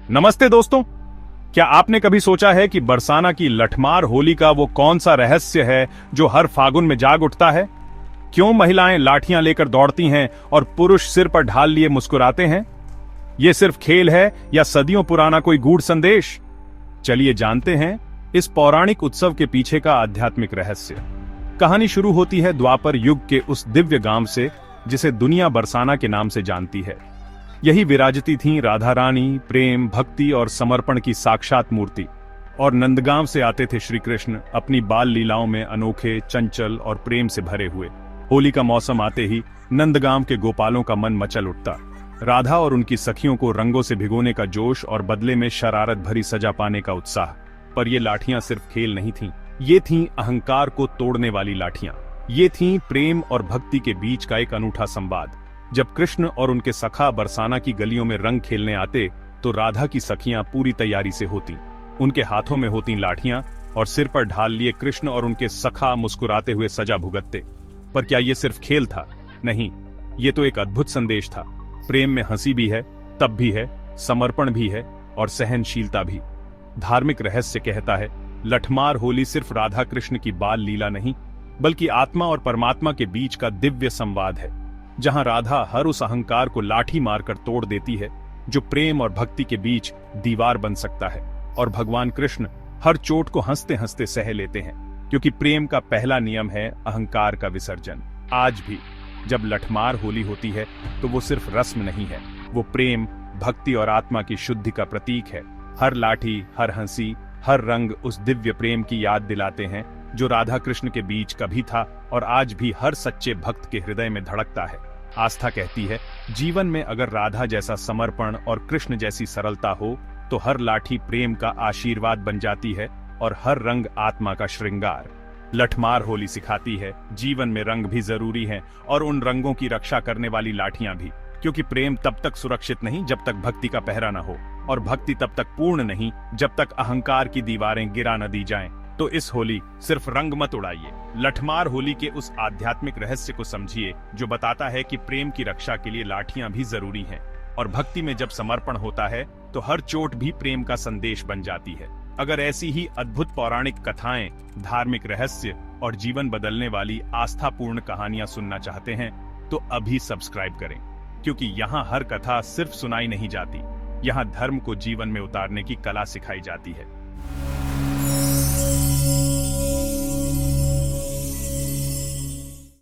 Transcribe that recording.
नमस्ते दोस्तों। क्या आपने कभी सोचा है कि बरसाना की लठमार होली का वो कौन सा रहस्य है जो हर फागुन में जाग उठता है? क्यों महिलाएं लाठियां लेकर दौड़ती हैं और पुरुष सिर पर ढाल लिए मुस्कुराते हैं? ये सिर्फ खेल है या सदियों पुराना कोई गूढ़ संदेश? चलिए जानते हैं इस पौराणिक उत्सव के पीछे का आध्यात्मिक रहस्य। कहानी शुरू होती है द्वापर युग के उस दिव्य गांव से जिसे दुनिया बरसाना के नाम से जानती है। यही विराजती थीं राधा रानी, प्रेम, भक्ति और समर्पण की साक्षात मूर्ति। और नंदगांव से आते थे श्री कृष्ण, अपनी बाल लीलाओं में अनोखे, चंचल और प्रेम से भरे हुए। होली का मौसम आते ही नंदगांव के गोपालों का मन मचल उठता। राधा और उनकी सखियों को रंगों से भिगोने का जोश और बदले में शरारत भरी सजा पाने का उत्साह। पर ये लाठियां सिर्फ खेल नहीं थीं, ये थीं अहंकार को तोड़ने वाली लाठियां। ये थीं प्रेम और भक्ति के बीच का एक अनूठा संवाद। जब कृष्ण और उनके सखा बरसाना की गलियों में रंग खेलने आते तो राधा की सखियां पूरी तैयारी से होती। उनके हाथों में होती लाठियां और सिर पर ढाल लिए कृष्ण और उनके सखा मुस्कुराते हुए सजा भुगतते। पर क्या ये सिर्फ खेल था? नहीं, ये तो एक अद्भुत संदेश था। प्रेम में हंसी भी है, तप भी है, समर्पण भी है और सहनशीलता भी। धार्मिक रहस्य कहता है लठमार होली सिर्फ राधा कृष्ण की बाल लीला नहीं, बल्कि आत्मा और परमात्मा के बीच का दिव्य संवाद है, जहां राधा हर उस अहंकार को लाठी मारकर तोड़ देती है जो प्रेम और भक्ति के बीच दीवार बन सकता है, और भगवान कृष्ण हर चोट को हंसते हंसते सह लेते हैं, क्योंकि प्रेम का पहला नियम है अहंकार का विसर्जन। आज भी जब लठमार होली होती है तो वो सिर्फ रस्म नहीं है, वो प्रेम, भक्ति और आत्मा की शुद्धि का प्रतीक है। हर लाठी, हर हंसी, हर रंग उस दिव्य प्रेम की याद दिलाते हैं जो राधा कृष्ण के बीच कभी था और आज भी हर सच्चे भक्त के हृदय में धड़कता है। आस्था कहती है जीवन में अगर राधा जैसा समर्पण और कृष्ण जैसी सरलता हो तो हर लाठी प्रेम का आशीर्वाद बन जाती है और हर रंग आत्मा का श्रृंगार। लठमार होली सिखाती है जीवन में रंग भी जरूरी हैं और उन रंगों की रक्षा करने वाली लाठियां भी, क्योंकि प्रेम तब तक सुरक्षित नहीं जब तक भक्ति का पहरा न हो, और भक्ति तब तक पूर्ण नहीं जब तक अहंकार की दीवारें गिरा न दी जाएं। तो इस होली सिर्फ रंग मत उड़ाइए, लठमार होली के उस आध्यात्मिक रहस्य को समझिए जो बताता है कि प्रेम की रक्षा के लिए लाठियां भी जरूरी हैं, और भक्ति में जब समर्पण होता है तो हर चोट भी प्रेम का संदेश बन जाती है। अगर ऐसी ही अद्भुत पौराणिक कथाएं, धार्मिक रहस्य और जीवन बदलने वाली आस्थापूर्ण कहानियां सुनना चाहते हैं तो अभी सब्सक्राइब करें, क्योंकि यहाँ हर कथा सिर्फ सुनाई नहीं जाती, यहाँ धर्म को जीवन में उतारने की कला सिखाई जाती है।